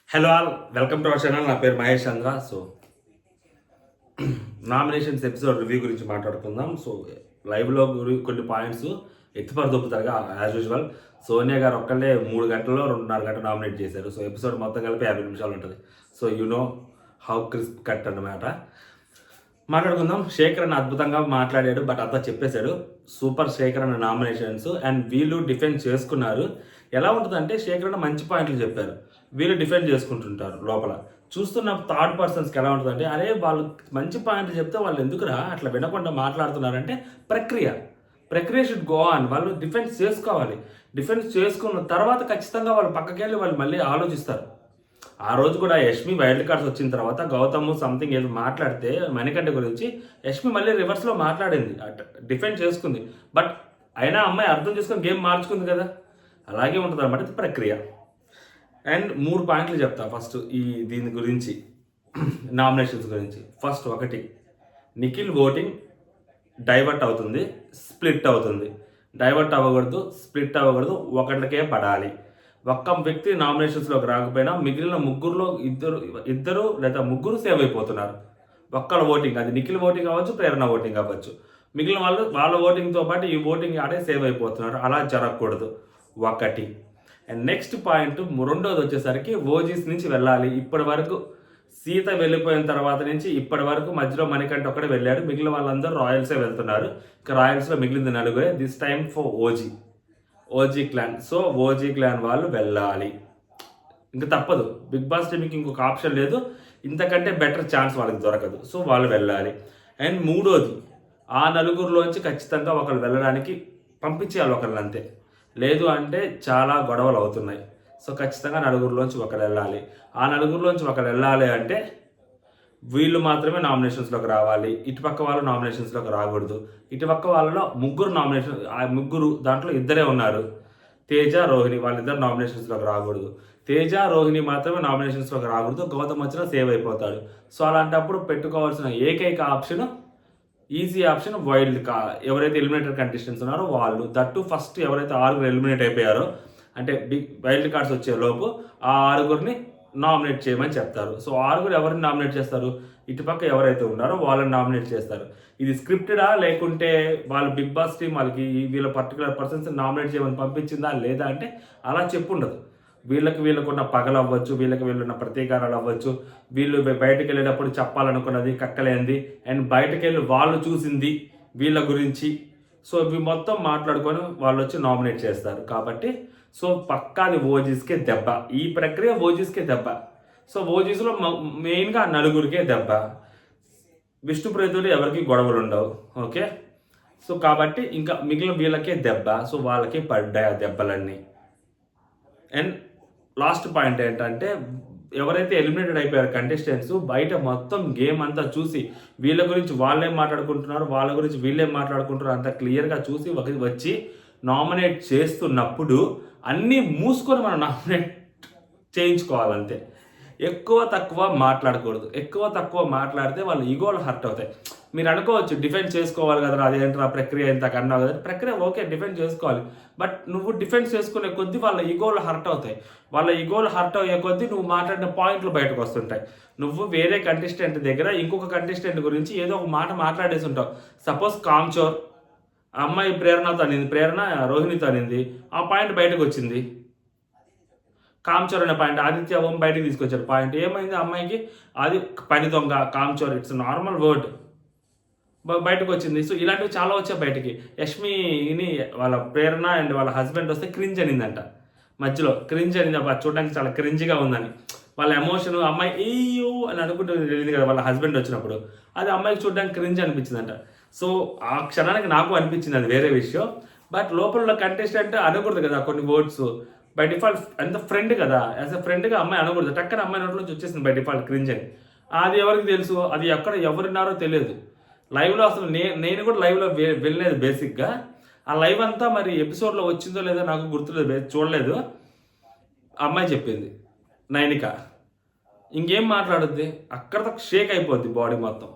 Hello all, welcome to our channel. నా పేరు మహేష్ చంద్ర. So nominations episode review గురించి మాట్లాడుకుందాం. సో లైవ్లో కొన్ని పాయింట్స్ ఎత్తిపరదొప్పుతారుగా యాజ్ యూజువల్. సోనియా గారు ఒక్కళ్ళే 3 గంటల్లో 2.5 గంటలు నామినేట్ చేశారు. సో ఎపిసోడ్ మొత్తం కలిపి 50 నిమిషాలు ఉంటుంది. So you know how crisp cut అన్నమాట. మాట్లాడుకుందాం. శేఖర్ అన్న అద్భుతంగా మాట్లాడాడు, బట్ అంతా చెప్పేశాడు. సూపర్ శేఖర్ అన్న నామినేషన్స్ అండ్ వీళ్ళు డిఫెండ్ చేసుకున్నారు. ఎలా ఉంటుందంటే శేఖర్ అన్న మంచి పాయింట్లు చెప్పారు, వీళ్ళు డిఫెండ్ చేసుకుంటుంటారు లోపల. చూస్తున్న థర్డ్ పర్సన్స్కి ఎలా ఉంటుందంటే, అరే వాళ్ళు మంచి పాయింట్లు చెప్తే వాళ్ళు ఎందుకురా అట్లా వినకుండా మాట్లాడుతున్నారంటే ప్రక్రియ షుడ్ గో ఆన్. వాళ్ళు డిఫెన్స్ చేసుకోవాలి. డిఫెన్స్ చేసుకున్న తర్వాత ఖచ్చితంగా వాళ్ళు పక్కకెళ్ళి వాళ్ళు మళ్ళీ ఆలోచిస్తారు. ఆ రోజు కూడా యష్మి వైల్డ్ కార్డ్స్ వచ్చిన తర్వాత గౌతమ్ సంథింగ్ ఏదో మాట్లాడితే మణికంఠ గురించి యష్మి మళ్ళీ రివర్స్లో మాట్లాడింది, డిఫెండ్ చేసుకుంది. బట్ అయినా అమ్మాయి అర్థం చేసుకొని గేమ్ మార్చుకుంది కదా. అలాగే ఉంటుంది అన్నమాట ఇది ప్రక్రియ. అండ్ 3 పాయింట్లు చెప్తా ఫస్ట్ దీని గురించి, నామినేషన్స్ గురించి. ఫస్ట్ ఒకటి, నిఖిల్ ఓటింగ్ డైవర్ట్ అవుతుంది, స్ప్లిట్ అవుతుంది. డైవర్ట్ అవ్వకూడదు, స్ప్లిట్ అవ్వకూడదు, ఒకటికే పడాలి. ఒక్క వ్యక్తి నామినేషన్స్లోకి రాకపోయినా మిగిలిన ముగ్గురులో ఇద్దరు లేదా ముగ్గురు సేవ్ అయిపోతున్నారు. ఒక్కళ్ళ ఓటింగ్, అది నిఖిల్ ఓటింగ్ అవ్వచ్చు, ప్రేరణ ఓటింగ్ అవ్వచ్చు, మిగిలిన వాళ్ళు వాళ్ళ ఓటింగ్తో పాటు ఈ ఓటింగ్ ఆడే సేవ్ అయిపోతున్నారు. అలా జరగకూడదు ఒకటి. అండ్ నెక్స్ట్ పాయింట్ రెండోది వచ్చేసరికి ఓజీస్ నుంచి వెళ్ళాలి. ఇప్పటి వరకు సీత వెళ్ళిపోయిన తర్వాత నుంచి ఇప్పటి వరకు మధ్యలో మణికంఠ ఒక్కడే వెళ్ళాడు, మిగిలిన వాళ్ళందరూ రాయల్సే వెళ్తున్నారు. ఇక రాయల్స్లో మిగిలింది 4. This time for OG clan. So OG clan వాళ్ళు వెళ్ళాలి, ఇంకా తప్పదు. బిగ్ బాస్ టీమ్కి ఇంకొక ఆప్షన్ లేదు, ఇంతకంటే బెటర్ ఛాన్స్ వాళ్ళకి దొరకదు. సో వాళ్ళు వెళ్ళాలి. అండ్ మూడోది, ఆ 4 ఖచ్చితంగా ఒకళ్ళు వెళ్ళడానికి పంపించేయాలి, ఒకళ్ళు అంతే. లేదు అంటే చాలా గొడవలు అవుతున్నాయి. సో ఖచ్చితంగా 4 ఒకరు వెళ్ళాలి. ఆ 4 ఒకరు వెళ్ళాలి అంటే వీళ్ళు మాత్రమే నామినేషన్స్లోకి రావాలి. ఇటుపక్క వాళ్ళు నామినేషన్స్లోకి రాకూడదు. ఇటుపక్క వాళ్ళలో ముగ్గురు దాంట్లో ఇద్దరే ఉన్నారు, తేజ, రోహిణి. వాళ్ళిద్దరు నామినేషన్స్లోకి రాకూడదు. తేజ, రోహిణి మాత్రమే నామినేషన్స్లోకి రాకూడదు. గౌతమ్ వచ్చినా సేవ్ అయిపోతాడు. సో అలాంటప్పుడు పెట్టుకోవాల్సిన ఏకైక ఆప్షన్, ఈజీ ఆప్షన్, ఎవరైతే ఎలిమినేటెడ్ కంటెస్టెంట్స్ ఉన్నారో వాళ్ళు. దట్టు ఫస్ట్ ఎవరైతే 6 ఎలిమినేట్ అయిపోయారో, అంటే వైల్డ్ కార్డ్స్ వచ్చే లోపు ఆ 6 నామినేట్ చేయమని చెప్తారు. సో 6 ఎవరిని నామినేట్ చేస్తారు? ఇటుపక్క ఎవరైతే ఉన్నారో వాళ్ళని నామినేట్ చేస్తారు. ఇది స్క్రిప్టెడా లేకుంటే వాళ్ళు బిగ్ బాస్ టీం వాళ్ళకి వీళ్ళ పర్టికులర్ పర్సన్స్ నామినేట్ చేయమని పంపించిందా లేదా అంటే అలా చెప్పుండదు. వీళ్ళకున్న పగలు అవ్వచ్చు, వీళ్ళున్న ప్రతీకారాలు అవ్వచ్చు, వీళ్ళు బయటకు వెళ్ళేటప్పుడు చెప్పాలనుకున్నది కక్కలేంది, అండ్ బయటకు వెళ్ళి వాళ్ళు చూసింది వీళ్ళ గురించి. సో ఇవి మొత్తం మాట్లాడుకొని వాళ్ళు వచ్చి నామినేట్ చేస్తారు. కాబట్టి సో పక్కాది ఓజీస్కే దెబ్బ. ఈ ప్రక్రియ ఓజీస్కే దెబ్బ. సో ఓజీస్లో మెయిన్గా 4 దెబ్బ. విష్ణుప్రియతులు ఎవరికి గొడవలు ఉండవు, ఓకే. సో కాబట్టి ఇంకా మిగిలిన వీళ్ళకే దెబ్బ. సో వాళ్ళకి పడ్డాయి ఆ దెబ్బలన్నీ. అండ్ లాస్ట్ పాయింట్ ఏంటంటే, ఎవరైతే ఎలిమినేటెడ్ అయిపోయారు కంటెస్టెంట్స్, బయట మొత్తం గేమ్ అంతా చూసి వీళ్ళ గురించి వాళ్ళేం మాట్లాడుకుంటున్నారు, వాళ్ళ గురించి వీళ్ళేం మాట్లాడుకుంటున్నారు అంత క్లియర్గా చూసి వచ్చి నామినేట్ చేస్తున్నప్పుడు అన్నీ మూసుకొని మనం నామినేట్ చేయించుకోవాలంతే. ఎక్కువ తక్కువ మాట్లాడకూడదు. ఎక్కువ తక్కువ మాట్లాడితే వాళ్ళ ఈగోలు హర్ట్ అవుతాయి. మీరు అనుకోవచ్చు డిఫెండ్ చేసుకోవాలి కదా, అదేంటారా ప్రక్రియ ఇంత కన్నా కదా. ప్రక్రియ ఓకే, డిఫెండ్ చేసుకోవాలి. బట్ నువ్వు డిఫెండ్ చేసుకునే కొద్దీ వాళ్ళ ఈగోలు హర్ట్ అవుతాయి. వాళ్ళ ఈగోలు హర్ట్ అయ్యే కొద్దీ నువ్వు మాట్లాడిన పాయింట్లు బయటకు వస్తుంటాయి. నువ్వు వేరే కంటెస్టెంట్ దగ్గర ఇంకొక కంటెస్టెంట్ గురించి ఏదో ఒక మాట మాట్లాడేసి ఉంటావు. సపోజ్ కామ్చోర్ అమ్మాయి ప్రేరణతో అనింది, ప్రేరణ రోహిణితో అనింది, ఆ పాయింట్ బయటకు వచ్చింది. కామ్చోర్ అనే పాయింట్ ఆదిత్య ఓం బయటకు తీసుకొచ్చారు. పాయింట్ ఏమైంది అమ్మాయికి? అది పని దొంగ, కామ్చోర్, ఇట్స్ నార్మల్ వర్డ్ బయటకు వచ్చింది. సో ఇలాంటివి చాలా వచ్చాయి బయటికి. యష్మిని వాళ్ళ ప్రేరణ అండ్ వాళ్ళ హస్బెండ్ వస్తే క్రింజ్ అనిందంట, మధ్యలో క్రింజ్ అనింది. చూడడానికి చాలా క్రింజ్గా ఉందని. వాళ్ళ ఎమోషన్ అమ్మాయి ఏయో అని అనుకుంటూ వెళ్ళింది కదా వాళ్ళ హస్బెండ్ వచ్చినప్పుడు, అది అమ్మాయికి చూడడానికి క్రింజ్ అనిపించిందంట. సో ఆ క్షణానికి నాకు అనిపించింది, అది వేరే విషయం. బట్ లోపల కంటెస్టెంట్ అనకూడదు కదా కొన్ని వర్డ్స్. బై డిఫాల్ట్ అంత ఫ్రెండ్ కదా, యాజ్ అ ఫ్రెండ్గా అమ్మాయి అనకూడదు. టక్కన అమ్మాయి నోట్లో నుంచి వచ్చేసింది బై డిఫాల్ట్ క్రింజ్ అని. అది ఎవరికి తెలుసు? అది ఎక్కడ ఎవరున్నారో తెలియదు. లైవ్లో అసలు నేను కూడా లైవ్లో వెళ్ళలేదు బేసిక్గా. ఆ లైవ్ అంతా మరి ఎపిసోడ్లో వచ్చిందో లేదో నాకు గుర్తులేదు, చూడలేదు. అమ్మాయి చెప్పింది నైనిక, ఇంకేం మాట్లాడుద్ది, అక్కడతో షేక్ అయిపోద్ది బాడీ మొత్తం.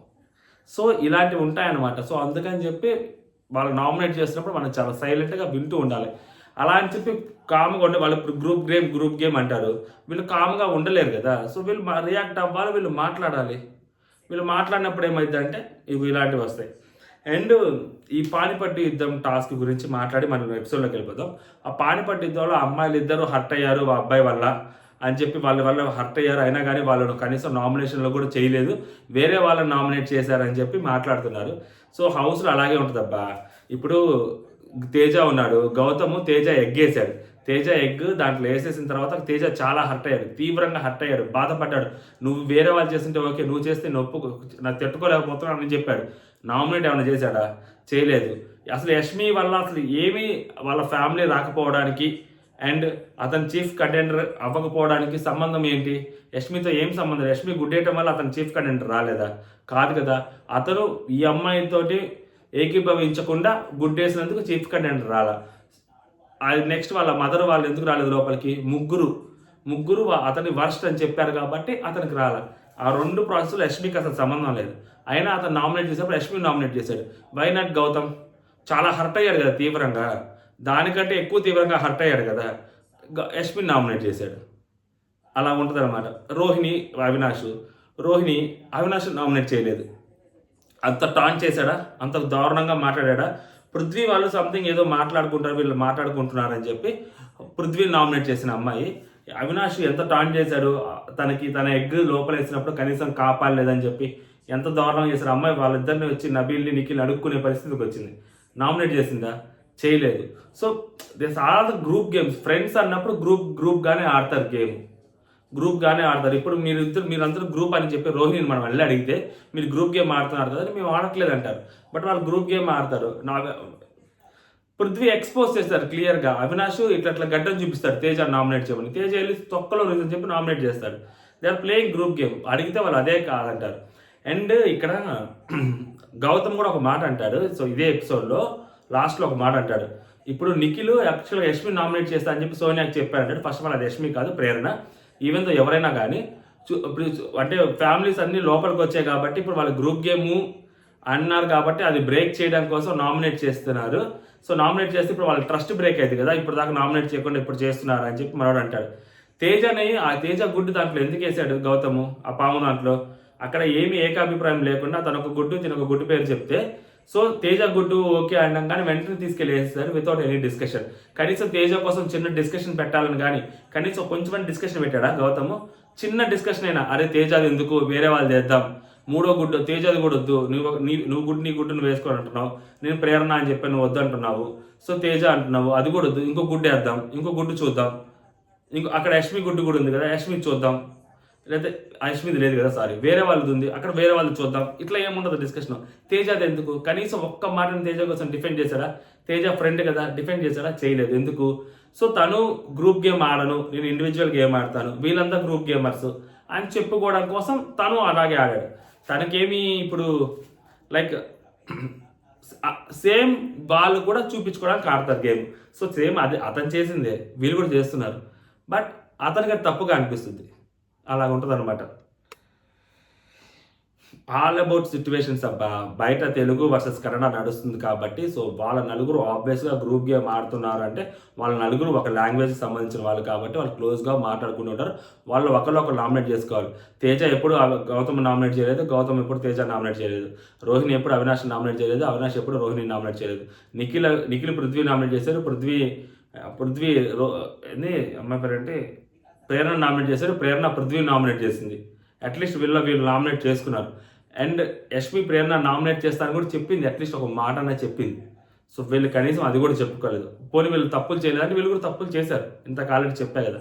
సో ఇలాంటివి ఉంటాయన్నమాట. సో అందుకని చెప్పి వాళ్ళు నామినేట్ చేసినప్పుడు మనం చాలా సైలెంట్గా వింటూ ఉండాలి. అలా అని చెప్పి కామ్గా ఉండే వాళ్ళు ఇప్పుడు గ్రూప్ గేమ్ అంటారు, వీళ్ళు కామ్గా ఉండలేరు కదా. సో వీళ్ళు రియాక్ట్ అవ్వాలి, వీళ్ళు మాట్లాడాలి. వీళ్ళు మాట్లాడినప్పుడు ఏమైందంటే ఇవి ఇలాంటివి వస్తాయి. అండ్ ఈ పానిపట్టు యుద్ధం టాస్క్ గురించి మాట్లాడి మనం ఎపిసోడ్లోకి వెళ్ళిపోతాం. ఆ పానిపట్టు యుద్ధంలో అమ్మాయిలు ఇద్దరు హర్ట్ అయ్యారు ఆ అబ్బాయి వల్ల అని చెప్పి వాళ్ళ వల్ల హర్ట్ అయ్యారు, అయినా కానీ వాళ్ళను కనీసం నామినేషన్లో కూడా చేయలేదు, వేరే వాళ్ళని నామినేట్ చేశారని చెప్పి మాట్లాడుతున్నారు. సో హౌస్లో అలాగే ఉంటుంది అబ్బా. ఇప్పుడు తేజ ఉన్నాడు, గౌతమ్ తేజ ఎగ్ వేసాడు, తేజ ఎగ్ దాంట్లో వేసేసిన తర్వాత తేజ చాలా హర్ట్ అయ్యాడు, తీవ్రంగా హర్ట్ అయ్యాడు, బాధపడ్డాడు. నువ్వు వేరే వాళ్ళు చేస్తుంటే ఓకే, నువ్వు చేస్తే నొప్పు నాకు తట్టుకోలేకపోతున్నావు అని చెప్పాడు. నామినేట్ ఏమైనా చేశాడా? చేయలేదు. అసలు యష్మి వల్ల అసలు ఏమీ వాళ్ళ ఫ్యామిలీ రాకపోవడానికి అండ్ అతను చీఫ్ కంటెండర్ అవ్వకపోవడానికి సంబంధం ఏంటి? యష్మితో ఏం సంబంధం? యష్మి గుడ్డేయటం వల్ల అతను చీఫ్ కంటెండర్ రాలేదా? కాదు కదా. అతను ఈ అమ్మాయితోటి ఏకీభవించకుండా గుడ్డేసినందుకు చీఫ్ కంటెండర్ రాలా. అది నెక్స్ట్ వాళ్ళ మదర్ వాళ్ళు ఎందుకు రాలేదు లోపలికి? ముగ్గురు అతని వర్స్ట్ అని చెప్పారు కాబట్టి అతనికి రాలా. ఆ రెండు ప్రాసెస్లో యష్మికి అసలు సంబంధం లేదు. అయినా అతను నామినేట్ చేసేప్పుడు యష్మి నామినేట్ చేశాడు. Why not Gautham? చాలా హర్ట్ అయ్యాడు కదా తీవ్రంగా, దానికంటే ఎక్కువ తీవ్రంగా హర్ట్ అయ్యాడు కదా, యష్మిని నామినేట్ చేశాడు. అలా ఉంటుంది అనమాట. రోహిణి అవినాష్ నామినేట్ చేయలేదు. అంత టాన్ చేశాడా? అంత దారుణంగా మాట్లాడా? పృథ్వీ వాళ్ళు సంథింగ్ ఏదో మాట్లాడుకుంటారు, వీళ్ళు మాట్లాడుకుంటున్నారని చెప్పి పృథ్వీని నామినేట్ చేసిన అమ్మాయి అవినాష్ ఎంత టాన్ చేశాడు, తన ఎగ్ లోపల వేసినప్పుడు కనీసం కాపాడలేదని చెప్పి ఎంత దారుణంగా చేశారు. అమ్మాయి వాళ్ళిద్దరిని వచ్చి నబీల్ని నిఖిల్ని అడుక్కునే పరిస్థితికి వచ్చింది. నామినేట్ చేసిందా? చేయలేదు. So this are the group games. Friends అన్నప్పుడు గ్రూప్గానే ఆడతారు గేమ్, గ్రూప్గానే ఆడతారు. ఇప్పుడు మీరందరూ గ్రూప్ అని చెప్పి రోహిణిని మనం వెళ్ళి అడిగితే మీరు గ్రూప్ గేమ్ ఆడుతున్నారు కదా, మేము ఆడట్లేదు అంటారు. బట్ వాళ్ళు గ్రూప్ గేమ్ ఆడతారు. పృథ్వీ ఎక్స్పోజ్ చేస్తారు క్లియర్గా. అవినాష్ ఇట్లా గడ్డం చూపిస్తాడు తేజ నామినేట్ చేయమని, తేజ వెళ్ళి తొక్కలో రీజన్ చెప్పి నామినేట్ చేస్తాడు. They are playing group game. అడిగితే వాళ్ళు అదే కాదంటారు. అండ్ ఇక్కడ గౌతమ్ కూడా ఒక మాట అంటాడు. సో ఇదే ఎపిసోడ్లో లాస్ట్లో ఒక మాట అంటాడు. ఇప్పుడు నిఖిల్ యాక్చువల్గా యష్మి నామినేట్ చేస్తా అని చెప్పి సోనియాకి చెప్పారంటాడు. ఫస్ట్ ఆఫ్ ఆల్ అది యష్మి కాదు, ప్రేరణ. ఈవెన్ తో ఎవరైనా కానీ ఇప్పుడు అంటే ఫ్యామిలీస్ అన్ని లోపలికి వచ్చాయి కాబట్టి ఇప్పుడు వాళ్ళు గ్రూప్ గేమ్ అన్నారు కాబట్టి అది బ్రేక్ చేయడం కోసం నామినేట్ చేస్తున్నారు. సో నామినేట్ చేస్తే ఇప్పుడు వాళ్ళ ట్రస్ట్ బ్రేక్ అయింది కదా, ఇప్పుడు దాకా నామినేట్ చేయకుండా ఇప్పుడు చేస్తున్నారు అని చెప్పి మనోడు అంటాడు. ఆ తేజ గుడ్డు దాంట్లో ఎందుకు వేసాడు గౌతము? ఆ పాము దాంట్లో అక్కడ ఏమి ఏకాభిప్రాయం లేకుండా తన ఒక గుడ్డు పేరు చెప్తే సో తేజ గుడ్డు ఓకే అనడం కానీ వెంటనే తీసుకెళ్ళి వేస్తారు వితౌట్ ఎనీ డిస్కషన్. కనీసం తేజ కోసం చిన్న డిస్కషన్ పెట్టాలని కానీ కనీసం కొంచెం డిస్కషన్ పెట్టాడా గౌతము? చిన్న డిస్కషన్ అయినా, అరే తేజాది ఎందుకు, వేరే వాళ్ళు చేద్దాం, మూడో గుడ్డు తేజాది కూడా వద్దు, నువ్వు నీ గుడ్డు నువ్వు వేసుకొని అంటున్నావు, నేను ప్రేరణ అని చెప్పి నువ్వు వద్దు అంటున్నావు, సో తేజ అంటున్నావు, అది కూడా వద్దు, ఇంకో గుడ్డు వేద్దాం, ఇంకో గుడ్డు చూద్దాం, అక్కడ యష్మి గుడ్డు కూడా ఉంది కదా, యష్మి చూద్దాం, లేకపోతే యష్మిది లేదు కదా సారీ వేరే వాళ్ళది ఉంది, అక్కడ వేరే వాళ్ళు చూద్దాం. ఇట్లా ఏముండదు డిస్కషన్. తేజాది ఎందుకు? కనీసం ఒక్క మాటను తేజ కోసం డిఫెండ్ చేశాడా? తేజ ఫ్రెండ్ కదా, డిఫెండ్ చేశాడా? చేయలేదు. ఎందుకు? సో తను గ్రూప్ గేమ్ ఆడను, నేను ఇండివిజువల్ గేమ్ ఆడతాను, వీళ్ళంతా గ్రూప్ గేమర్స్ అని చెప్పుకోవడం కోసం తను అలాగే ఆడాడు. తనకేమి ఇప్పుడు లైక్ సేమ్ వాళ్ళు కూడా చూపించుకోవడానికి ఆడతారు గేమ్. సో సేమ్ అది అతను చేసిందే వీళ్ళు కూడా చేస్తున్నారు, బట్ అతనికి అది తప్పుగా అనిపిస్తుంది. అలా ఉంటుంది అనమాట. ఆల్ అబౌట్ సిచ్యువేషన్స్ అబ్బా. బయట తెలుగు వర్సెస్ కన్నడ నడుస్తుంది కాబట్టి సో వాళ్ళ నలుగురు ఆబ్వియస్గా గ్రూప్ గేమ్ ఆడుతున్నారు అంటే వాళ్ళ నలుగురు ఒక లాంగ్వేజ్కి సంబంధించిన వాళ్ళు కాబట్టి వాళ్ళు క్లోజ్గా మాట్లాడుకుంటూ ఉంటారు. వాళ్ళు ఒకరు నామినేట్ చేసుకోవాలి. తేజ ఎప్పుడు గౌతమ్ నామినేట్ చేయలేదు, గౌతమ్ ఎప్పుడు తేజ నామినేట్ చేయలేదు, రోహిణి ఎప్పుడు అవినాష్ నామినేట్ చేయలేదు, అవినాష్ ఎప్పుడు రోహిణి నామినేట్ చేయలేదు, నిఖిల్ పృథ్వీ నామినేట్ చేశారు, పృథ్వీ అమ్మాయి పేరు అంటే ప్రేరణ నామినేట్ చేశారు, ప్రేరణ పృథ్వీ నామినేట్ చేసింది. అట్లీస్ట్ వీళ్ళు నామినేట్ చేసుకున్నారు. అండ్ యష్మి ప్రేరణ నామినేట్ చేస్తానని కూడా చెప్పింది, అట్లీస్ట్ ఒక మాట అన్న చెప్పింది. సో వీళ్ళు కనీసం అది కూడా చెప్పుకోలేదు. పోనీ వీళ్ళు తప్పులు చేయలేదని వీళ్ళు కూడా తప్పులు చేశారు, ఇంతకాలం చెప్పా కదా.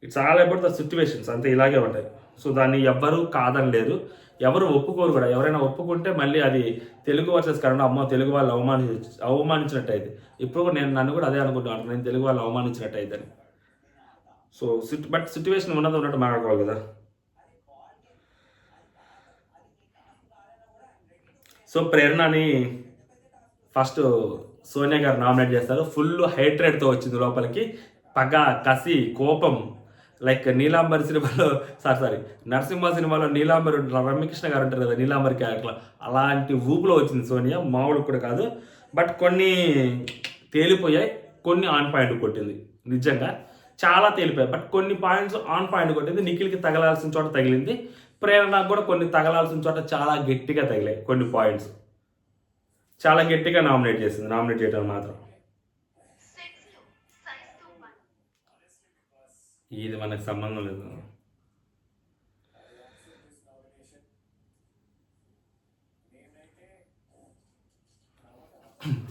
It's all about the situations, అంతే ఇలాగే ఉంటాయి. సో దాన్ని ఎవ్వరూ కాదనలేదు, ఎవరు ఒప్పుకోరు కూడా. ఎవరైనా ఒప్పుకుంటే మళ్ళీ అది తెలుగు వర్సెస్ కన్నడ, అమ్మ తెలుగు వాళ్ళు అవమానించినట్టు అయితే. ఇప్పుడు నన్ను కూడా అదే అనుకుంటున్నాను, నేను తెలుగు వాళ్ళు అవమానించినట్టు అయితేనే. సో బట్ సిచ్యువేషన్ ఉన్నట్టు మాట్లాడుకోవాలి కదా. సో ప్రేరణని ఫస్ట్ సోనియా గారు నామినేట్ చేస్తారు. ఫుల్ హైట్రేట్తో వచ్చింది లోపలికి, పగ, కసి, కోపం. లైక్ నీలాంబరి సినిమాలో నరసింహ సినిమాలో నీలాంబరి రమ్యకృష్ణ గారు ఉంటారు కదా, నీలాంబరి క్యారెక్టర్, అలాంటి ఊపులో వచ్చింది సోనియా. మామూలు కూడా కాదు. బట్ కొన్ని తేలిపోయాయి, కొన్ని ఆన్ పాయింట్ కొట్టింది, నిజంగా చాలా తేలిపోయాయి. బట్ కొన్ని పాయింట్స్ ఆన్ పాయింట్ కొట్టింది. నిఖిల్కి తగలాల్సిన చోట తగిలింది, ప్రేరణకు కూడా కొన్ని తగలాల్సిన చోట చాలా గట్టిగా తగిలాయి. కొన్ని పాయింట్స్ చాలా గట్టిగా నామినేట్ చేసింది, నామినేట్ చేయడం మాత్రం. ఇది మనకు సంబంధం లేదు.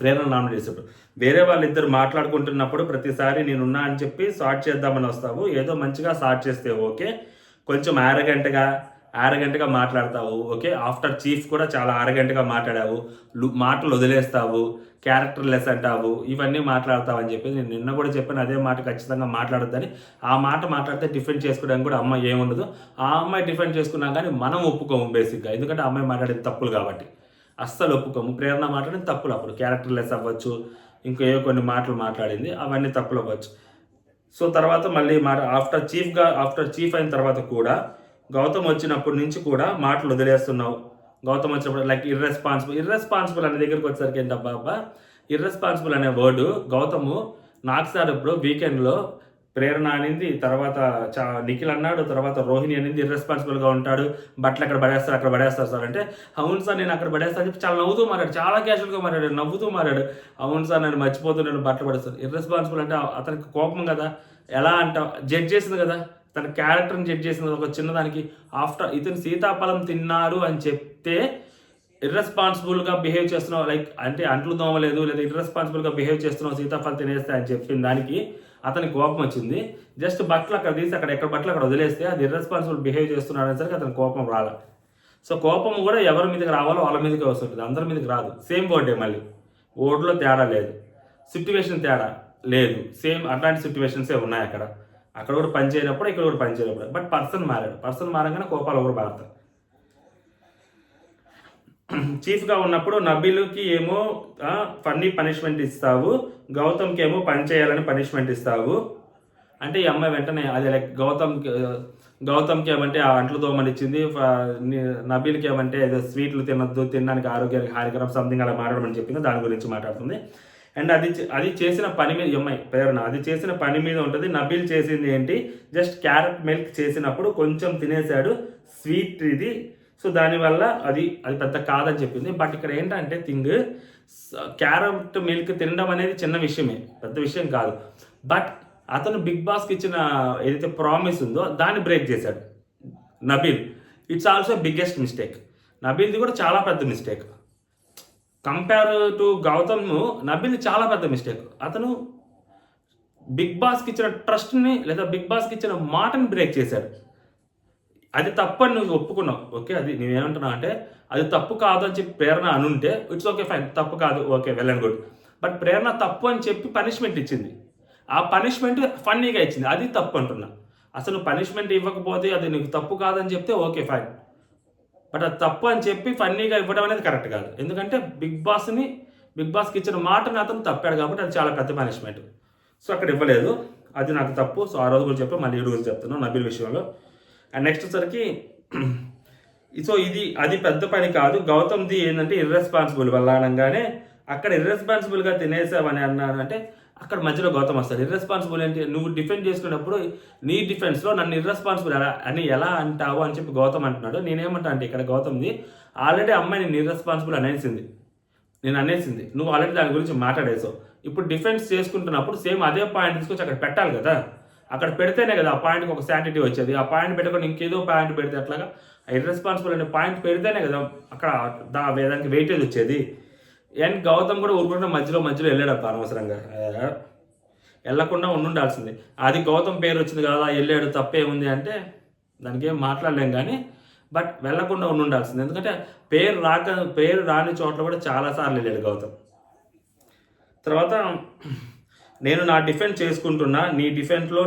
ప్రేరణ నామినేట్ చేసేప్పుడు వేరే వాళ్ళిద్దరు మాట్లాడుకుంటున్నప్పుడు ప్రతిసారి నేనున్నా అని చెప్పి సార్ట్ చేద్దామని వస్తావు. ఏదో మంచిగా సార్ట్ చేస్తే ఓకే, కొంచెం ఆరగంటగా మాట్లాడతావు ఓకే. ఆఫ్టర్ చీఫ్ కూడా చాలా ఆరగంటగా మాట్లాడావు, మాటలు వదిలేస్తావు, క్యారెక్టర్ లెస్ అంటావు, ఇవన్నీ మాట్లాడతావు అని చెప్పి నేను నిన్న కూడా చెప్పాను. అదే మాట ఖచ్చితంగా మాట్లాడొద్దని. ఆ మాట మాట్లాడితే డిఫెండ్ చేసుకోవడానికి కూడా అమ్మాయి ఏముండదు. ఆ అమ్మాయి డిఫెండ్ చేసుకున్నా కానీ మనం ఒప్పుకోము బేసిక్గా, ఎందుకంటే ఆ అమ్మాయి మాట్లాడేది తప్పులు కాబట్టి అస్సలు ఒప్పుకోము. ప్రేరణ మాట్లాడింది తప్పులు, అప్పుడు క్యారెక్టర్ లెస్ అవ్వచ్చు, ఇంకా ఏ కొన్ని మాటలు మాట్లాడింది అవన్నీ తప్పులు అవ్వచ్చు. సో తర్వాత మళ్ళీ ఆఫ్టర్ చీఫ్ అయిన తర్వాత కూడా గౌతమ్ వచ్చినప్పటి నుంచి కూడా మాటలు వదిలేస్తున్నావు. గౌతమ్ వచ్చినప్పుడు లైక్ ఇర్రెస్పాన్సిబుల్ అనే దగ్గరికి వచ్చేసరికి ఏంటబ్బా, ఇర్రెస్పాన్సిబుల్ అనే వర్డు గౌతము నాకు సార్ ఇప్పుడు వీకెండ్లో ప్రేరణ అనింది, తర్వాత నిఖిల్ అన్నాడు, తర్వాత రోహిణి అనేది ఇర్రెస్పాన్సిబుల్గా ఉంటాడు, బట్టలు అక్కడ పడేస్తారు సార్ అంటే, అవును సార్ నేను అక్కడ పడేస్తాను చెప్పి చాలా నవ్వుతూ మారాడు, చాలా క్యాషువల్గా మారాడు, నవ్వుతూ మారాడు. అవును సార్ నేను మర్చిపోతున్నాను బట్టలు పడేస్తాను. ఇర్రెస్పాన్సిబుల్ అంటే అతనికి కోపం కదా, ఎలా అంటావు, జడ్జ్ చేసింది కదా, తన క్యారెక్టర్ని జడ్జ్ చేసింది ఒక చిన్నదానికి. ఆఫ్టర్ ఇతను సీతాఫలం తిన్నారు అని చెప్తే ఇర్రెస్పాన్సిబుల్గా బిహేవ్ చేస్తున్నావు, లైక్ అంటే అంట్లు దోమలేదు లేదా ఇర్రెస్పాన్సిబుల్గా బిహేవ్ చేస్తున్నావు సీతాఫలం తినేస్తే అని చెప్పిన దానికి అతనికి కోపం వచ్చింది. జస్ట్ బట్టలు అక్కడ తీసి ఎక్కడ బట్టలు అక్కడ వదిలేస్తే అది ఇర్రెస్పాన్సిబుల్ బిహేవ్ చేస్తున్నాడు అనేసరికి అతనికి కోపం రాల. సో కోపం కూడా ఎవరి మీదకి రావాలో వాళ్ళ మీదకి వస్తుంటుంది, అందరి మీదకి రాదు. సేమ్ వర్డే, మళ్ళీ వర్డ్లో తేడా లేదు, సిట్యువేషన్ తేడా లేదు, సేమ్ అట్లాంటి సిట్యువేషన్సే ఉన్నాయి అక్కడ కూడా పని చేయనప్పుడు ఇక్కడ కూడా పని చేయనప్పుడు. బట్ పర్సన్ మారంగానే కోపాలు ఎవరు మారుతారు. చీఫ్గా ఉన్నప్పుడు నబీలుకి ఏమో ఫన్నీ పనిష్మెంట్ ఇస్తావు, గౌతమ్కి ఏమో పని చేయాలని పనిష్మెంట్ ఇస్తావు అంటే ఈ అమ్మాయి వెంటనే అది లైక్ గౌతమ్కి ఏమంటే ఆ అంట్లు దోమని ఇచ్చింది, నబీల్కి ఏమంటే ఏదో స్వీట్లు తినొద్దు, తినడానికి ఆరోగ్యానికి హానికరం సంథింగ్ అలా మారడం అని చెప్పింది, దాని గురించి మాట్లాడుతుంది. అండ్ అది చేసిన పని మీద అమ్మాయి ప్రేరణ అది చేసిన పని మీద ఉంటుంది. నబీల్ చేసింది ఏంటి, జస్ట్ క్యారెట్ మిల్క్ చేసినప్పుడు కొంచెం తినేసాడు, స్వీట్ ఇది, సో దానివల్ల అది పెద్ద కాదని చెప్పింది. బట్ ఇక్కడ ఏంటంటే క్యారెట్ మిల్క్ తినడం అనేది చిన్న విషయమే, పెద్ద విషయం కాదు. బట్ అతను బిగ్ బాస్కి ఇచ్చిన ఏదైతే ప్రామిస్ ఉందో దాన్ని బ్రేక్ చేశాడు Nabeel. It's also biggest mistake. నబీల్ది కూడా చాలా పెద్ద mistake. Compare to Gautam, Nabeel చాలా పెద్ద మిస్టేక్. అతను బిగ్ బాస్కి ఇచ్చిన ట్రస్ట్ని లేదా బిగ్ బాస్కి ఇచ్చిన మాటని బ్రేక్ చేశాడు. అది తప్పు అని నువ్వు ఒప్పుకున్నావు ఓకే, అది నువ్వేమంటున్నావు అంటే అది తప్పు కాదు అని చెప్పి ప్రేరణ అనుంటే ఇట్స్ ఓకే ఫైన్, తప్పు కాదు okay well and good. But Prerana తప్పు అని చెప్పి పనిష్మెంట్ ఇచ్చింది, ఆ పనిష్మెంట్ ఫన్నీగా ఇచ్చింది, అది తప్పు అంటున్నా. అసలు పనిష్మెంట్ ఇవ్వకపోతే అది నీకు తప్పు కాదని చెప్తే ఓకే ఫైన్, బట్ అది తప్పు అని చెప్పి ఫన్నీగా ఇవ్వడం అనేది కరెక్ట్ కాదు. ఎందుకంటే బిగ్ బాస్కి ఇచ్చిన మాటను అతను తప్పాడు కాబట్టి అది చాలా పెద్ద పనిష్మెంట్. సో అక్కడ ఇవ్వలేదు, అది నాకు తప్పు. సో ఆ రోజు కూడా చెప్పాను, మళ్ళీ ఈ రోజు చెప్తున్నాను నబీల్ విషయంలో. అండ్ నెక్స్ట్ వచ్చరికి సో అది పెద్ద పని కాదు. గౌతమ్ది ఏంటంటే ఇర్రెస్పాన్సిబుల్ వల్ల అనగానే అక్కడ ఇర్రెస్పాన్సిబుల్గా తినేసావని అన్నాను అంటే అక్కడ మధ్యలో గౌతమ్ వస్తాడు. ఇర్రెస్పాన్సిబుల్ ఏంటి, నువ్వు డిఫెండ్ చేసుకున్నప్పుడు నీ డిఫెన్స్లో నన్ను ఇర్రెస్పాన్సిబుల్ ఎలా అంటావు అని చెప్పి గౌతమ్ అంటున్నాడు. నేనేమంటా అంటే ఇక్కడ గౌతమ్ది ఆల్రెడీ అమ్మాయి నేను ఇర్రెస్పాన్సిబుల్ అనేసింది, నువ్వు ఆల్రెడీ దాని గురించి మాట్లాడేసావు. ఇప్పుడు డిఫెన్స్ చేసుకుంటున్నప్పుడు సేమ్ అదే పాయింట్ తీసుకొచ్చి అక్కడ పెట్టాలి కదా, అక్కడ పెడితేనే కదా ఆ పాయింట్కి ఒక శాంటిటీ వచ్చేది. ఆ పాయింట్ పెట్టకుండా ఇంకేదో పాయింట్ పెడితే అట్లాగా ఇర్రెస్పాన్సిబుల్ అనే పాయింట్ పెడితేనే కదా అక్కడ దానికి వెయిటేజ్ వచ్చేది. అండ్ గౌతమ్ కూడా ఊరుకుంటే మధ్యలో వెళ్ళాడు అనవసరంగా, వెళ్ళకుండా ఉండాల్సింది. అది గౌతమ్ పేరు వచ్చింది కదా వెళ్ళాడు, తప్పే ఉంది అంటే దానికి ఏం మాట్లాడలేం కానీ, బట్ వెళ్ళకుండా ఉండాల్సింది. ఎందుకంటే పేరు రాని చోట్ల కూడా చాలాసార్లు వెళ్ళాడు గౌతమ్. తర్వాత నేను నా డిఫెన్స్ చేసుకుంటున్నా, నీ డిఫెన్స్లో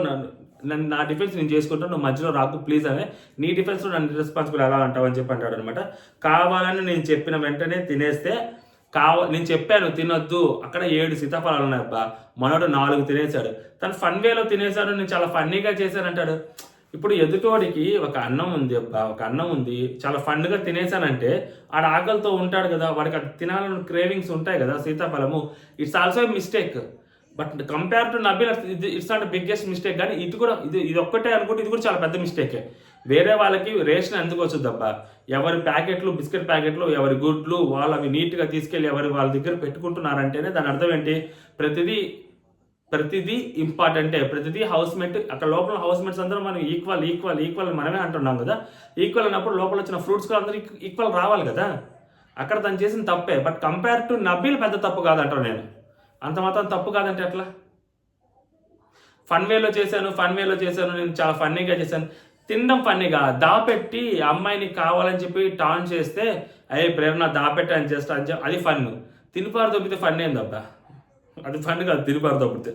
నా డిఫెన్స్ నేను చేసుకుంటాను, నువ్వు మధ్యలో రాకు ప్లీజ్ అని. నీ డిఫెన్స్లో నన్ను రెస్పాన్సిబుల్ ఎలా అంటావు అని చెప్పి అంటాడు అనమాట. కావాలని నేను చెప్పిన వెంటనే తినేస్తే నేను చెప్పాను తినొద్దు, అక్కడ 7 సీతాఫలాలు ఉన్నాయి అబ్బా, మనోడు 4 తినేశాడు, తను ఫన్ వేలో తినేశాడు, నేను చాలా ఫన్నీగా చేశానంటాడు. ఇప్పుడు ఎదుటోడికి ఒక అన్నం ఉంది చాలా ఫన్గా తినేశానంటే ఆడ ఆకలితో ఉంటాడు కదా, వాడికి అది తినాలని క్రేవింగ్స్ ఉంటాయి కదా, సీతాఫలము. It's also mistake. But compare to Nabeel it's not biggest mistake, కానీ ఇది ఒక్కటే అనుకుంటే ఇది కూడా చాలా పెద్ద మిస్టేకే. వేరే వాళ్ళకి రేషన్ ఎందుకు వస్తుంది అబ్బా, ఎవరి ప్యాకెట్లు బిస్కెట్ ప్యాకెట్లు ఎవరి గుడ్లు వాళ్ళు అవి నీట్గా తీసుకెళ్ళి వాళ్ళ దగ్గర పెట్టుకుంటున్నారంటేనే దాని అర్థం ఏంటి, ప్రతిదీ ఇంపార్టెంటే, ప్రతిదీ హౌస్మేట్, అక్కడ లోపల హౌస్మేట్స్ అందరూ మనం ఈక్వల్ మనమే అంటున్నాం కదా. ఈక్వల్ అన్నప్పుడు లోపల వచ్చిన ఫ్రూట్స్ కూడా అందరూ ఈక్వల్ రావాలి కదా. అక్కడ తను చేసిన తప్పే, బట్ కంపేర్ టు నబీల్ పెద్ద తప్పు కాదంటాను నేను. అంత మాత్రం తప్పు కాదంటే ఎట్లా? ఫన్ వేలో చేశాను, నేను చాలా ఫన్నీగా చేశాను. తినడం ఫన్నీగా దాపెట్టి అమ్మాయిని కావాలని చెప్పి టాన్ చేస్తే అయ్యే ప్రేరణ దాపెట్టి అని చేస్తా అని చెప్పి అది ఫన్. తినిపారు దొబ్బితే ఫన్ ఏందబ్బా, అది ఫన్ కాదు తినిపారు దొబ్బితే.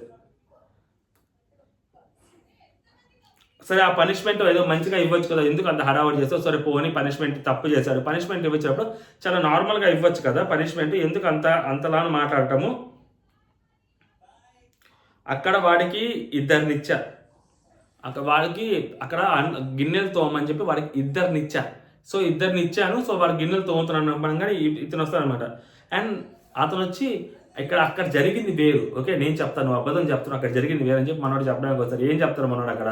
సరే ఆ పనిష్మెంట్ ఏదో మంచిగా ఇవ్వచ్చు కదా, ఎందుకు అంత హడావుడి చేస్తావు, సరే పోనీ పనిష్మెంట్ తప్పు చేశాడు, పనిష్మెంట్ ఇవ్వచ్చినప్పుడు చాలా నార్మల్గా ఇవ్వచ్చు కదా పనిష్మెంట్, ఎందుకు అంతలా మాట్లాడటము. అక్కడ వాడికి ఇద్దరినిచ్చా, అక్కడ గిన్నెలు తోమని చెప్పి వాడికి ఇద్దరినిచ్చా. సో ఇచ్చాను, సో వాడు గిన్నెలు తోముతున్నాను అనగానే ఇతను వస్తాడనమాట. అండ్ అతను వచ్చి అక్కడ జరిగింది వేరు, ఓకే నేను చెప్తాను అబద్ధం చెప్తాను, అక్కడ జరిగింది వేరు అని చెప్పి మనోడు చెప్పడానికి వస్తారు. ఏం చెప్తాను మనోడు అక్కడ,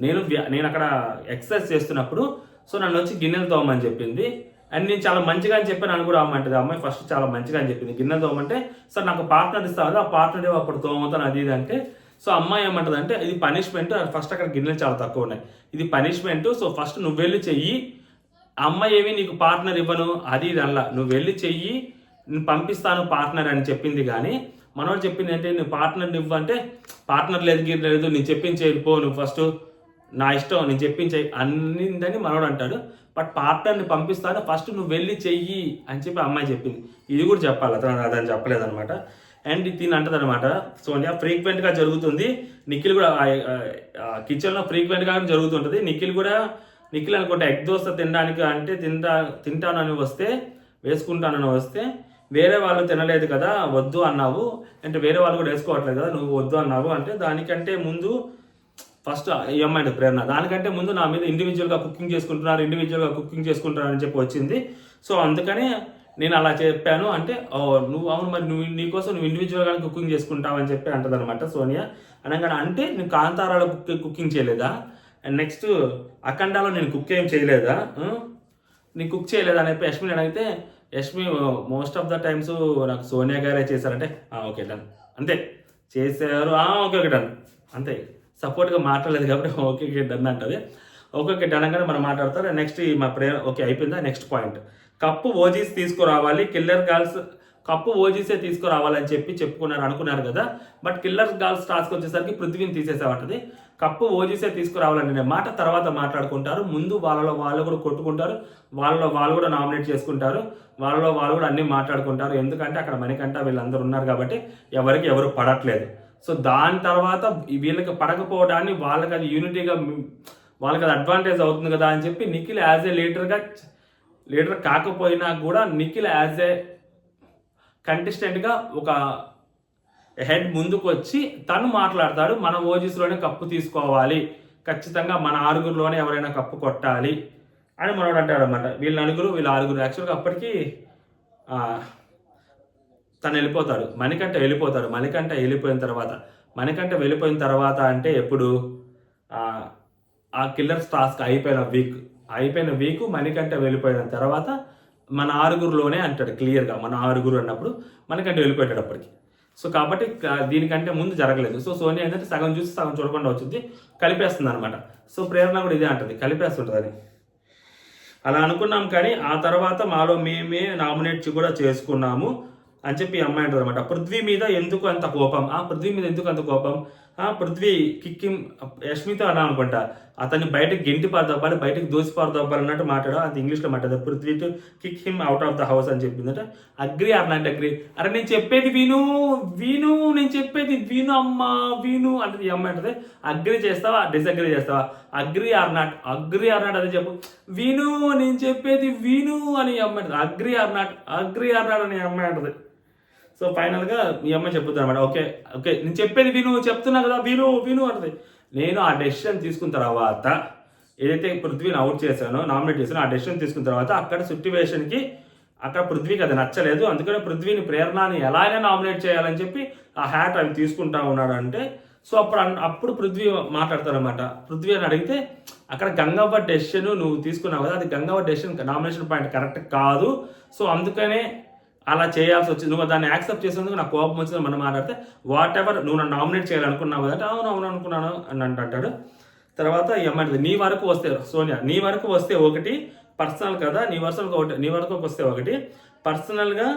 నేను అక్కడ ఎక్సర్సైజ్ చేస్తున్నప్పుడు సో నన్ను వచ్చి గిన్నెలు తోమని చెప్పింది. అండ్ నేను చాలా మంచిగా అని చెప్పి నన్ను కూడా అమ్మంటుంది. అమ్మాయి ఫస్ట్ చాలా మంచిగా అని చెప్పింది, గిన్నెలు తోమంటే సార్ నాకు పార్ట్నర్ ఇస్తా కదా, ఆ పార్ట్నర్ అప్పుడు తోముతాను అది ఇది అంటే. సో అమ్మాయి ఏమంటుంది అంటే ఇది పనిష్మెంట్, ఫస్ట్ అక్కడ గిన్నెలు చాలా తక్కువ ఉన్నాయి, ఇది పనిష్మెంట్, సో ఫస్ట్ నువ్వు వెళ్ళి చెయ్యి, అమ్మాయి ఏమి నీకు పార్ట్నర్ ఇవ్వను అది ఇది అలా, నువ్వు వెళ్ళి చెయ్యి నేను పంపిస్తాను పార్ట్నర్ అని చెప్పింది. కానీ మనోడు చెప్పింది ఏంటి, నువ్వు పార్ట్నర్ ఇవ్వు అంటే పార్ట్నర్ లేదు నేను చెప్పించేది పో, నువ్వు ఫస్ట్ నా ఇష్టం నేను చెప్పించేయి అన్నిందని మనోడు అంటాడు. బట్ పార్ట్నర్ని పంపిస్తాను ఫస్ట్ నువ్వు వెళ్ళి చెయ్యి అని చెప్పి అమ్మాయి చెప్పింది. ఇది కూడా చెప్పాలి, అతను చెప్పలేదనమాట. అండ్ తిని అంటది అనమాట సోనియా ఫ్రీక్వెంట్గా జరుగుతుంది, నిఖిల్ కూడా కిచెన్లో ఫ్రీక్వెంట్గా జరుగుతుంటుంది. నిఖిల్ అనుకుంటే ఎగ్ దోశ తినడానికి అంటే తింటానని వస్తే వేసుకుంటానని వస్తే వేరే వాళ్ళు తినలేదు కదా వద్దు అన్నావు అంటే వేరే వాళ్ళు కూడా వేసుకోవట్లేదు కదా నువ్వు వద్దు అన్నావు అంటే దానికంటే ముందు ఫస్ట్ ఏమైంది ప్రేరణ దానికంటే ముందు నా మీద ఇండివిజువల్గా కుకింగ్ చేసుకుంటున్నారు అని చెప్పి వచ్చింది. సో అందుకని నేను అలా చెప్పాను అంటే నువ్వు అవును మరి నీకోసం నువ్వు ఇండివిజువల్గా కుకింగ్ చేసుకుంటావు అని చెప్పి అంటది అనమాట సోనియా. అనగానే అంటే నేను కాంతారాలో కుకింగ్ చేయలేదా, అండ్ నెక్స్ట్ అఖండాలో నేను ఏం చేయలేదా, నేను కుక్ చేయలేదా అని చెప్పి యష్మిని అడిగితే Yashmi most of the times నాకు సోనియా గారే చేశారంటే ఓకే డన్ అంతే చేశారు ఓకే డన్ అంతే, సపోర్ట్గా మాట్లాడలేదు కాబట్టి ఓకే డన్ అంటది. ఓకే డన్ అనగానే మనం మాట్లాడతారు. నెక్స్ట్ మా ప్రేమ ఓకే అయిపోయిందా, నెక్స్ట్ పాయింట్ కప్పు ఓజీస్ తీసుకురావాలి, కిల్లర్ గర్ల్స్ కప్పు ఓజీసే తీసుకురావాలని అనుకున్నారు కదా. బట్ కిల్లర్ గర్ల్స్ టాస్క్ వచ్చేసరికి పృథ్వీని తీసేసామంటది. కప్పు ఓజీసే తీసుకురావాలనే మాట తర్వాత మాట్లాడుకుంటారు, ముందు వాళ్ళలో వాళ్ళు కూడా కొట్టుకుంటారు, వాళ్ళలో వాళ్ళు కూడా నామినేట్ చేసుకుంటారు, వాళ్ళలో వాళ్ళు కూడా అన్నీ మాట్లాడుకుంటారు. ఎందుకంటే అక్కడ మణికంఠ వీళ్ళందరూ ఉన్నారు కాబట్టి ఎవరు పడట్లేదు. సో దాని తర్వాత వీళ్ళకి పడకపోవడాన్ని వాళ్ళకి అది యూనిటీగా వాళ్ళకి అది అడ్వాంటేజ్ అవుతుంది కదా అని చెప్పి నిఖిల్ యాజ్ ఏ లీడర్ కాకపోయినా కూడా నిఖిల్ యాజ్ ఏ కంటెస్టెంట్గా ఒక హెడ్ ముందుకు వచ్చి తను మాట్లాడతాడు, మన ఓజీస్లోనే కప్పు తీసుకోవాలి, ఖచ్చితంగా మన ఆరుగురిలోనే ఎవరైనా కప్పు కొట్టాలి అని మనోడు అంటాడు అనమాట. వీళ్ళ ఆరుగురు యాక్చువల్గా అప్పటికి తను వెళ్ళిపోతాడు, మణికంఠ వెళ్ళిపోయిన తర్వాత అంటే ఎప్పుడు ఆ కిల్లర్స్ టాస్క్ అయిపోయిన వీక్ మణికంఠ వెళ్ళిపోయిన తర్వాత మన ఆరుగురులోనే అంటాడు క్లియర్గా, మన ఆరుగురు అన్నప్పుడు మణికంఠ వెళ్ళిపోయాడు అప్పటికి. సో కాబట్టి దీనికంటే ముందు జరగలేదు. సో సోనియా ఏంటంటే సగం చూసి సగం చూడకుండా వచ్చింది, కలిపేస్తుంది అనమాట. సో ప్రేరణ కూడా ఇదే అంటది, కలిపేస్తుంటుంది అని అలా అనుకున్నాం. కానీ ఆ తర్వాత మాలో మేమే నామినేట్ కూడా చేసుకున్నాము అని చెప్పి అమ్మాయి అంటారు అనమాట. పృథ్వీ మీద ఎందుకు అంత కోపం, పృథ్వీ కిక్కిం యష్మితో అన్నా అనుకుంటా అతన్ని బయటకు గెంటి పారదబ్బాలి, బయటకు దోసి పారదబ్బాలి అన్నట్టు మాట్లాడు, అది ఇంగ్లీష్లో మాట్లాడదు. Prithvi to kick him out of the house అని చెప్పిందంట. అగ్రి అరే నేను చెప్పేది విను నేను చెప్పేది విను అమ్మా విను అంటే ఈ అమ్మాయి అంటది. అగ్రి చేస్తావా డిసగ్రీ చేస్తావా, అగ్రి ఆర్ నాట్ అదే చెప్పు, విను నేను చెప్పేది విను అని అమ్మాయి అంటది. అగ్రి ఆర్ నాట్ అని అమ్మాయి అంటది. సో ఫైనల్గా ఈ అమ్మాయి చెప్పుద్ది అనమాట, ఓకే నేను చెప్పేది చెప్తున్నా కదా విను అంటది. నేను ఆ డెసిషన్ తీసుకున్న తర్వాత ఏదైతే పృథ్వీని అవుట్ చేశానో నామినేట్ చేశానో ఆ డెసిషన్ తీసుకున్న తర్వాత అక్కడ సిట్యువేషన్కి అక్కడ పృథ్వీకి అది నచ్చలేదు. అందుకని పృథ్వీని ప్రేరణని ఎలా అయినా నామినేట్ చేయాలని చెప్పి ఆ హ్యాట్ అవి తీసుకుంటా ఉన్నాడు అంటే సో అప్పుడు పృథ్వీ మాట్లాడతారనమాట. పృథ్వీ అని అడిగితే అక్కడ గంగవ్వ డెసిషన్ నువ్వు తీసుకున్నావు కదా, అది Gangavva decision nomination point correct కాదు, సో అందుకనే అలా చేయాల్సి వచ్చింది, నువ్వు దాన్ని యాక్సెప్ట్ చేసేందుకు నాకు కోపం వచ్చింది మనం మాట్లాడితే వాట్ ఎవర్ నువ్వు నన్ను నామినేట్ చేయాలనుకున్నావు అంటే అవును అనుకున్నాను అని అంటాడు. తర్వాత ఏమంటుంది నీ వరకు వస్తే సోనియా నీ వరకు వస్తే ఒకటి పర్సనల్ కదా, నీ వరకు వస్తే ఒకటి, పర్సనల్గా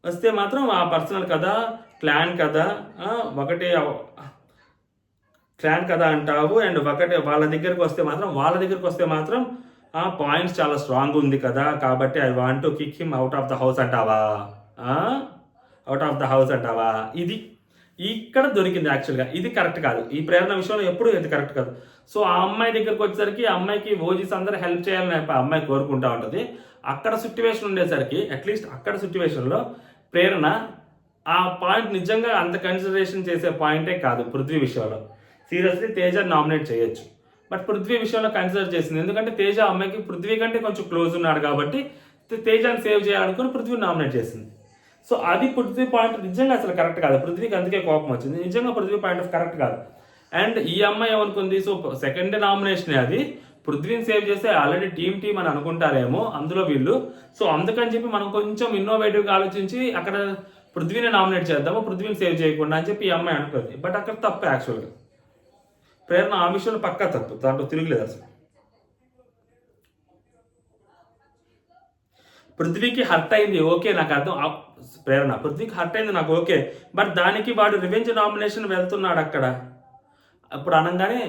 వస్తే మాత్రం ఆ పర్సనల్ కదా క్లాన్ కదా క్లాన్ కదా అంటావు. అండ్ ఒకటి వాళ్ళ దగ్గరికి వస్తే మాత్రం పాయింట్స్ చాలా స్ట్రాంగ్ ఉంది కదా, కాబట్టి I want to kick him out of the house అంటావా. ఇది ఇక్కడ దొరికింది యాక్చువల్గా. ఇది కరెక్ట్ కాదు, ఈ ప్రేరణ విషయంలో ఎప్పుడు ఇది కరెక్ట్ కాదు. సో ఆ అమ్మాయి దగ్గరికి వచ్చేసరికి ఆ అమ్మాయికి ఓజీస్ అందరూ హెల్ప్ చేయాలని అమ్మాయి కోరుకుంటా ఉంటుంది. అక్కడ సిచ్యువేషన్ ఉండేసరికి అట్లీస్ట్ అక్కడ సిచ్యువేషన్లో ప్రేరణ ఆ పాయింట్ నిజంగా అంత కన్సిడరేషన్ చేసే పాయింటే కాదు. పృథ్వీ విషయంలో సీరియస్లీ తేజ నామినేట్ చేయొచ్చు, బట్ పృథ్వీ విషయంలో కన్సిడర్ చేసింది. ఎందుకంటే తేజ అమ్మాయికి పృథ్వీ కంటే కొంచెం క్లోజ్ ఉన్నాడు కాబట్టి తేజాన్ని సేవ్ చేయాలనుకుని పృథ్వీని నామినేట్ చేసింది. సో అది పృథ్వీ పాయింట్ నిజంగా అసలు కరెక్ట్ కాదు. పృథ్వీకి అందుకే కోపం వచ్చింది. నిజంగా పృథ్వీ పాయింట్ ఆఫ్ కరెక్ట్ కాదు. అండ్ ఈ అమ్మాయి ఏమనుకుంది, సో సెకండ్ నామినేషన్ అది పృథ్వీని సేవ్ చేస్తే ఆల్రెడీ టీమ్ అని అనుకుంటారేమో అందులో వీళ్ళు. సో అందుకని చెప్పి మనం కొంచెం ఇన్నోవేటివ్గా ఆలోచించి అక్కడ పృథ్వీని నామినేట్ చేద్దాము, పృథ్వీని సేవ్ చేయకుండా అని చెప్పి ఈ అమ్మాయి అనుకుంది. బట్ అక్కడ తప్పు యాక్చువల్గా. ప్రేరణ ఆ విషయంలో పక్కా తప్పు, దాంట్లో తిరుగులేదు అసలు. పృథ్వీకి హర్ట్ అయింది ఓకే, నాకు అర్థం. ప్రేరణ పృథ్వీకి హర్ట్ అయింది నాకు ఓకే, బట్ దానికి వాడు రివెంజ్ నామినేషన్ వెళ్తున్నాడు అక్కడ. అప్పుడు అనగానే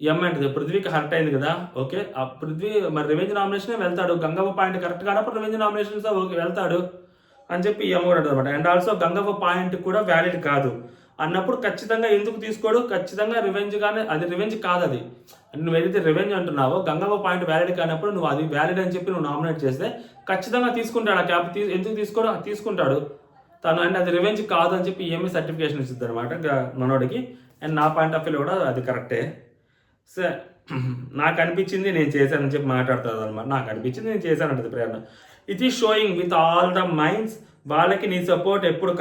ఏమంటుంది పృథ్వీకి హర్ట్ అయింది కదా ఓకే, ఆ పృథ్వీ మరి రివెంజ్ నామినేషనే వెళ్తాడు, గంగవ్వ పాయింట్ కరెక్ట్ కానప్పుడు రివెంజ్ నామినేషన్స్ ఓకే వెళ్తాడు అని చెప్పి అమ్మగారు అనమాట. అండ్ ఆల్సో గంగవ్వ పాయింట్ కూడా వ్యాలిడ్ కాదు అన్నప్పుడు ఖచ్చితంగా ఎందుకు తీసుకోడు, ఖచ్చితంగా రివెంజ్ కానీ అది రివెంజ్ కాదు. అది నువ్వు ఏదైతే రివెంజ్ అంటున్నావో గంగవ్వ పాయింట్ వ్యాలిడ్ కానప్పుడు నువ్వు అది వ్యాలిడ్ అని చెప్పి నువ్వు నామినేట్ చేస్తే ఖచ్చితంగా తీసుకుంటాడు. ఆ క్యాప్ ఎందుకు తీసుకోడు, తీసుకుంటాడు తను. అండ్ అది రివెంజ్ కాదు అని చెప్పి ఏమీ సర్టిఫికేషన్ ఇస్తుంది అనమాట మనోడికి. అండ్ నా పాయింట్ ఆఫ్ వ్యూలో కూడా అది కరెక్టే. సో నాకు అనిపించింది నేను చేశానని చెప్పి మాట్లాడుతుంది అనమాట. నాకు అనిపించింది నేను చేశానంటది Prerana. It is showing with all the minds. వాళ్ళకి నీ సపోర్ట్ ఎప్పుడు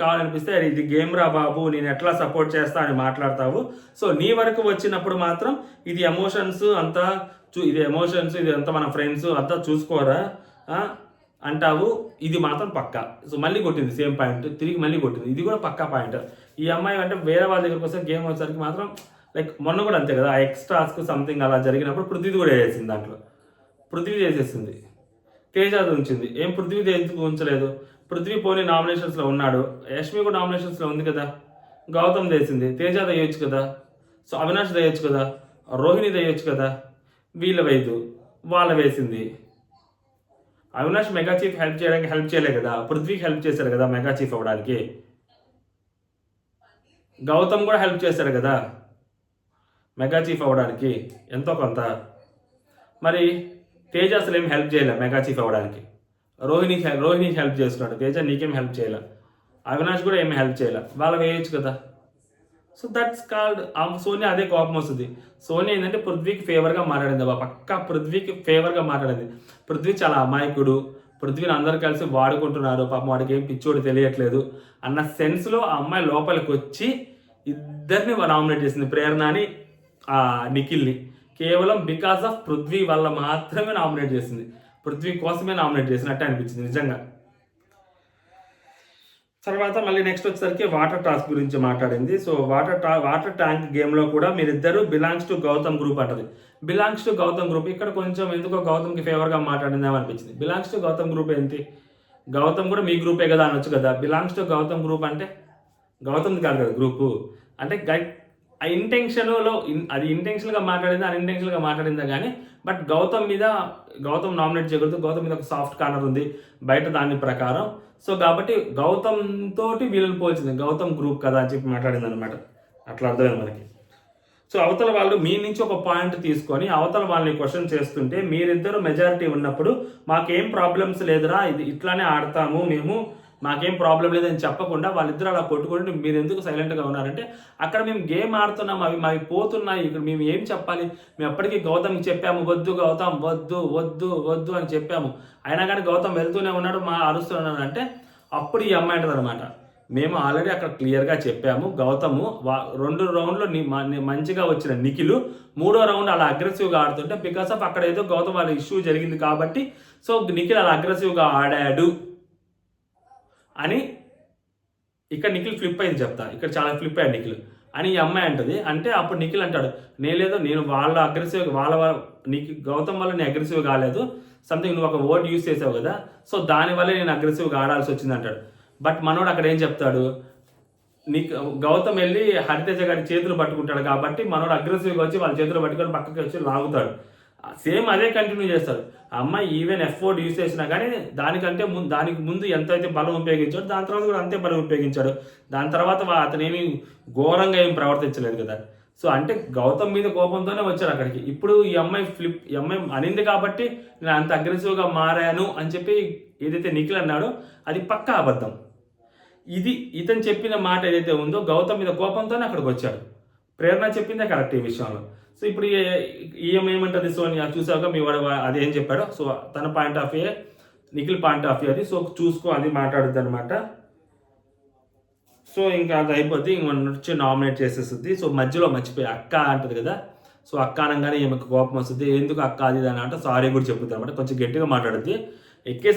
కావాలనిపిస్తే ఇది గేమ్ రా బాబు నేను ఎట్లా సపోర్ట్ చేస్తా అని మాట్లాడతావు. సో నీ వరకు వచ్చినప్పుడు మాత్రం ఇది ఎమోషన్స్ అంతా ఇది అంతా మన ఫ్రెండ్స్ అంతా చూసుకోరా అంటావు. ఇది మాత్రం పక్కా. సో మళ్ళీ కొట్టింది సేమ్ పాయింట్, తిరిగి మళ్ళీ కొట్టింది. ఇది కూడా పక్కా పాయింట్. ఈ అమ్మాయి అంటే వేరే వాళ్ళ దగ్గరికి వస్తే గేమ్ వచ్చేసరికి మాత్రం లైక్ మొన్న కూడా అంతే కదా, ఆ ఎక్స్ట్రాస్కు సంథింగ్ అలా జరిగినప్పుడు పృథ్వీ కూడా వేసేసింది. దాంట్లో పృథ్వీ చేసేసింది, తేజాది ఉంచింది. ఏం పృథ్వీది ఎందుకు ఉంచలేదు? పృథ్వీ పోనీ నామినేషన్స్లో ఉన్నాడు, యష్మి కూడా నామినేషన్స్లో ఉంది కదా, గౌతమ్ వేసింది, తేజ వేయొచ్చు కదా, సో అవినాష్ వేయొచ్చు కదా, రోహిణి వేయొచ్చు కదా, వీళ్ళ వేయదు, వాళ్ళ వేసింది. అవినాష్ మెగా చీఫ్ హెల్ప్ చేయలే కదా, పృథ్వీకి హెల్ప్ చేశారు కదా మెగా చీఫ్ అవ్వడానికి. గౌతమ్ కూడా హెల్ప్ చేశాడు కదా మెగా చీఫ్ అవ్వడానికి ఎంతో కొంత. మరి తేజ అసలు ఏం హెల్ప్ చేయలే మెగా చీఫ్ అవ్వడానికి. రోహిణికి హెల్ప్ చేస్తున్నాడు, తేజ నీకేం హెల్ప్ చేయలే. అవినాష్ కూడా ఏమి హెల్ప్ చేయలే, వాళ్ళు వేయచ్చు కదా. So that's called Sonia. అదే కోపం వస్తుంది. సోనియా ఏంటంటే పృథ్వీకి ఫేవర్గా మాట్లాడింది, పక్కా పృథ్వీకి ఫేవర్గా మాట్లాడింది. పృథ్వీ చాలా అమాయకుడు, పృథ్వీని అందరు కలిసి వాడుకుంటున్నారు, పాపం వాడికి ఏం పిచ్చోడు తెలియట్లేదు అన్న సెన్స్లో ఆ అమ్మాయి లోపలికి వచ్చి ఇద్దరిని నామినేట్ చేసింది, ప్రేరణని నిఖిల్ని. కేవలం బికాస్ ఆఫ్ పృథ్వీ వల్ల మాత్రమే నామినేట్ చేసింది, పృథ్వీ కోసమే నామినేట్ చేసినట్టు అనిపించింది నిజంగా. తర్వాత మళ్ళీ నెక్స్ట్ వచ్చేసరికి వాటర్ టాస్క్ గురించి మాట్లాడింది. సో వాటర్ ట్యాంక్ గేమ్లో కూడా మీరిద్దరు బిలాంగ్స్ టు గౌతమ్ గ్రూప్ అంటది. బిలాంగ్స్ టు గౌతమ్ గ్రూప్ ఇక్కడ కొంచెం ఎందుకో గౌతమ్కి ఫేవర్గా మాట్లాడిందేమో అనిపించింది. బిలాంగ్స్ టు గౌతమ్ గ్రూప్ ఏంటి? గౌతమ్ కూడా మీ గ్రూపే కదా అనొచ్చు కదా. బిలాంగ్స్ టు గౌతమ్ గ్రూప్ అంటే గౌతమ్ది కాదు కదా గ్రూపు. అంటే ఆ ఇంటెన్షన్లో అది ఇంటెన్షన్గా మాట్లాడిందా అన్ఇంటెన్షన్గా మాట్లాడిందా కానీ బట్ గౌతమ్ నామినేట్ చేయకూడదు. గౌతమ్ మీద ఒక సాఫ్ట్ కార్నర్ ఉంది బయట దాని ప్రకారం. సో కాబట్టి గౌతమ్ తోటి వీళ్ళని పోల్చింది, గౌతమ్ గ్రూప్ కదా అని చెప్పి మాట్లాడింది అనమాట. అట్లా అర్థమైంది మనకి. సో అవతల వాళ్ళు మీ నుంచి ఒక పాయింట్ తీసుకొని అవతల వాళ్ళని క్వశ్చన్ చేస్తుంటే మీరిద్దరు మెజారిటీ ఉన్నప్పుడు మాకేం ప్రాబ్లమ్స్ లేదురా, ఇది ఇట్లానే ఆడతాము మేము, మాకేం ప్రాబ్లం లేదని చెప్పకుండా వాళ్ళిద్దరు అలా కొట్టుకుంటే మీరు ఎందుకు సైలెంట్గా ఉన్నారంటే అక్కడ మేము గేమ్ ఆడుతున్నాం, అవి మావి పోతున్నాయి, ఇక్కడ మేము ఏం చెప్పాలి, మేము అప్పటికీ గౌతమ్కి చెప్పాము వద్దు గౌతమ్ వద్దు వద్దు వద్దు అని చెప్పాము, అయినా కానీ గౌతమ్ వెళ్తూనే ఉన్నాడు మా అరుస్తున్నాడు అంటే అప్పుడు ఈ అమ్మాయి అంటది అనమాట, మేము ఆల్రెడీ అక్కడ క్లియర్గా చెప్పాము గౌతము 2 రౌండ్లో మంచిగా వచ్చిన నిఖిల్ 3వ రౌండ్ అలా అగ్రెసివ్గా ఆడుతుంటే బికాస్ ఆఫ్ అక్కడ ఏదో గౌతమ్ వాళ్ళ ఇష్యూ జరిగింది కాబట్టి సో నిఖిల్ అలా అగ్రెసివ్గా ఆడాడు అని ఇక్కడ నిఖిల్ ఫ్లిప్ అయింది చెప్తా, ఇక్కడ చాలా ఫ్లిప్ అయ్యాడు నిఖిల్ అని ఈ అమ్మాయి అంటది. అంటే అప్పుడు నిఖిల్ అంటాడు నేను వాళ్ళ అగ్రెసివ్ నీకు గౌతమ్ వల్ల నేను అగ్రెసివ్ కాలేదు, సంథింగ్ నువ్వు ఒక వర్డ్ యూజ్ చేసావు కదా సో దానివల్ల నేను అగ్రెసివ్గా ఆడాల్సి వచ్చింది అంటాడు. బట్ మనోడు అక్కడ ఏం చెప్తాడు, నీకు గౌతమ్ వెళ్ళి హరితేజ గారి చేతులు పట్టుకుంటాడు కాబట్టి మనోడు అగ్రెసివ్గా వచ్చి వాళ్ళ చేతులు పట్టుకొని పక్కకి వచ్చి లాగుతాడు. సేమ్ అదే కంటిన్యూ చేస్తాడు. ఆ అమ్మాయి ఈవెన్ ఎఫ్ఓర్డ్ యూజ్ చేసినా కానీ దానికి ముందు ఎంతైతే బలం ఉపయోగించాడు దాని తర్వాత కూడా అంతే బలం ఉపయోగించాడు. దాని తర్వాత అతనేమి ఘోరంగా ఏం ప్రవర్తించలేదు కదా. సో అంటే గౌతమ్ మీద కోపంతోనే వచ్చారు అక్కడికి. ఇప్పుడు ఈ అమ్మాయి అనింది కాబట్టి నేను అంత అగ్రెసివ్గా మారాను అని చెప్పి ఏదైతే నిఖిల్ అన్నాడో అది పక్కా అబద్ధం. ఇతను చెప్పిన మాట ఏదైతే ఉందో గౌతమ్ మీద కోపంతోనే అక్కడికి వచ్చాడు. ప్రేరణ చెప్పిందే కరెక్ట్ ఈ విషయంలో. సో ఇప్పుడు ఏమంటుంది సోనియా చూసాక మీ వాడు అది ఏం చెప్పాడో సో తన point of view Nikhil point of view అది సో చూసుకో అది మాట్లాడుద్ది అనమాట. సో ఇంకా అది అయిపోద్ది, ఇంక వచ్చి నామినేట్ చేసేస్తుంది. సో మధ్యలో మర్చిపోయి అక్క అంటది కదా, సో అక్క అనగానే ఈమెకు కోపం వస్తుంది, ఎందుకు అక్క అది అని అంటే సారీ కూడా చెప్పుద్ది అనమాట, కొంచెం గట్టిగా మాట్లాడుద్ది. ఎక్కేసాడు